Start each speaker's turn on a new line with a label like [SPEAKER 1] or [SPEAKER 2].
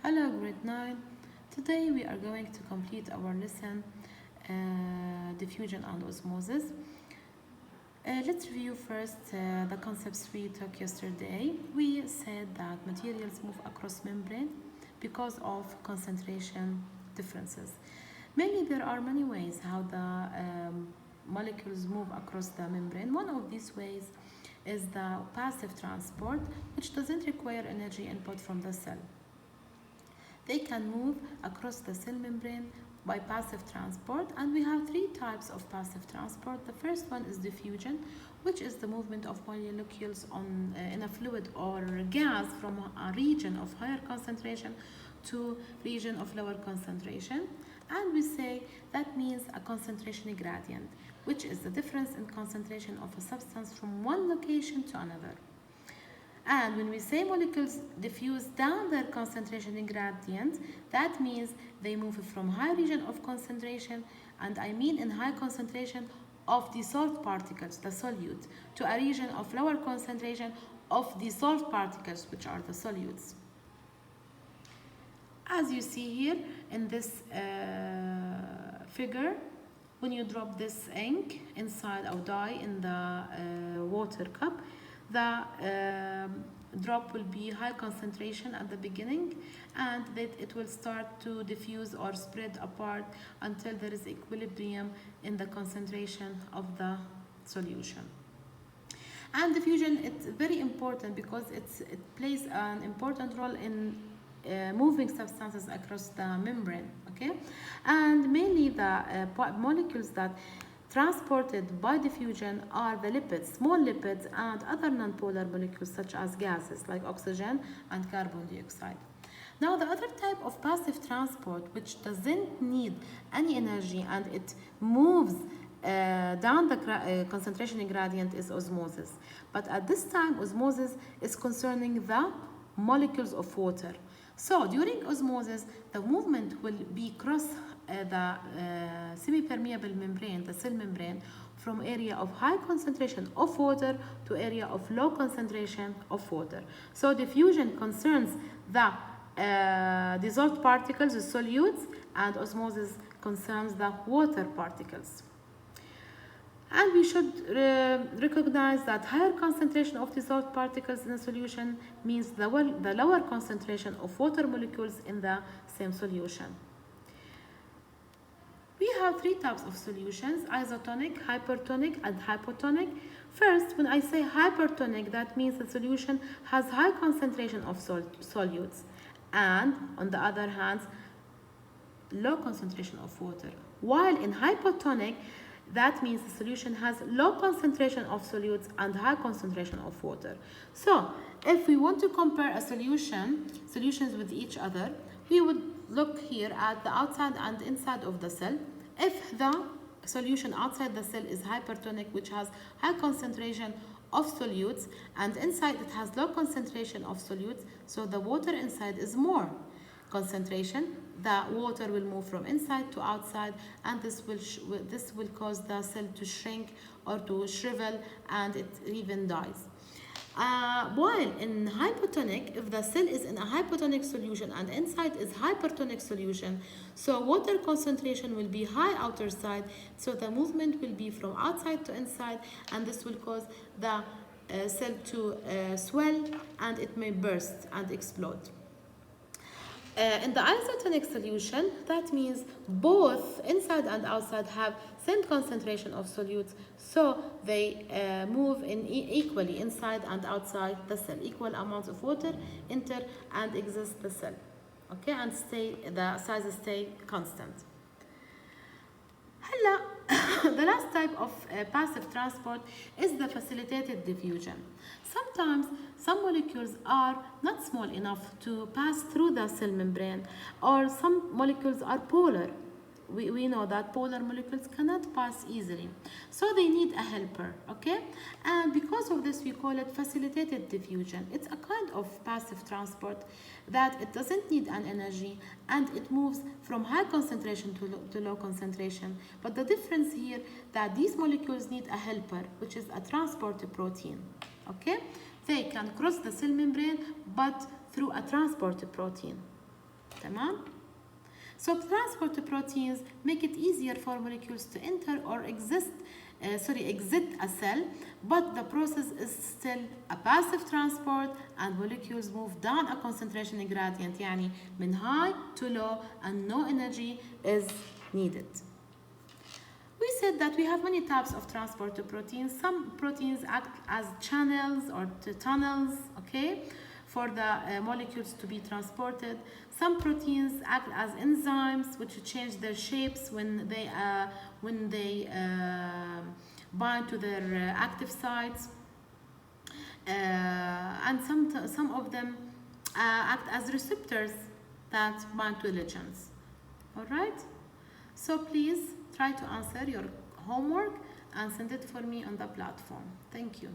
[SPEAKER 1] Hello, grade 9. Today we are going to complete our lesson diffusion and osmosis. Let's review first the concepts we took yesterday. We said that materials move across membrane because of concentration differences. Mainly there are many ways how the molecules move across the membrane. One of these ways is the passive transport, which doesn't require energy input from the cell. They can move across the cell membrane by passive transport, and we have three types of passive transport. The first one is diffusion, which is the movement of molecules in a fluid or gas from a region of higher concentration to region of lower concentration. And we say that means a concentration gradient, which is the difference in concentration of a substance from one location to another. And when we say molecules diffuse down their concentration gradient, that means they move from high region of concentration, and I mean in high concentration of dissolved particles, the solute, to a region of lower concentration of dissolved particles, which are the solutes. As you see here in this figure, when you drop this ink inside or dye in the water cup, the drop will be high concentration at the beginning, and that it will start to diffuse or spread apart until there is equilibrium in the concentration of the solution. And diffusion, it's very important because it plays an important role in moving substances across the membrane, okay? And mainly the molecules that transported by diffusion are the lipids, small lipids, and other nonpolar molecules such as gases like oxygen and carbon dioxide. Now the other type of passive transport, which doesn't need any energy and it moves down the concentration gradient, is osmosis. But at this time, osmosis is concerning the molecules of water. So during osmosis, the movement will be across the semi-permeable membrane, the cell membrane, from area of high concentration of water to area of low concentration of water. So diffusion concerns the dissolved particles, the solutes, and osmosis concerns the water particles. And we should recognize that higher concentration of dissolved particles in a solution means the lower concentration of water molecules in the same solution. We have three types of solutions: isotonic, hypertonic, and hypotonic. First, when I say hypertonic, that means the solution has high concentration of solutes, and on the other hand, low concentration of water. While in hypotonic, that means the solution has low concentration of solutes and high concentration of water. So, if we want to compare solutions with each other, we would look here at the outside and inside of the cell. If the solution outside the cell is hypertonic, which has high concentration of solutes, and inside it has low concentration of solutes, so the water inside is more concentration, the water will move from inside to outside, and this will cause the cell to shrink or to shrivel, and it even dies. While in hypotonic, if the cell is in a hypotonic solution and inside is hypertonic solution, so water concentration will be high outer side, so the movement will be from outside to inside, and this will cause the cell to swell, and it may burst and explode. In the isotonic solution, that means both inside and outside have same concentration of solutes, so they move equally inside and outside the cell. Equal amounts of water enter and exit the cell, okay, and the sizes stay constant. The last type of passive transport is the facilitated diffusion. Sometimes some molecules are not small enough to pass through the cell membrane, or some molecules are polar. We know that polar molecules cannot pass easily, so they need a helper, okay? And because of this, we call it facilitated diffusion. It's a kind of passive transport that it doesn't need an energy, and it moves from high concentration to low concentration. But the difference here that these molecules need a helper, which is a transport protein, okay? They can cross the cell membrane, but through a transport protein. تمام. So transport proteins make it easier for molecules to enter or exit a cell, but the process is still a passive transport and molecules move down a concentration gradient, يعني من high to low and no energy is needed. We said that we have many types of transport proteins. Some proteins act as channels or tunnels, okay, for the molecules to be transported. Some proteins act as enzymes which change their shapes when they bind to their active sites. And some of them act as receptors that bind to ligands. All right? So please try to answer your homework and send it for me on the platform. Thank you.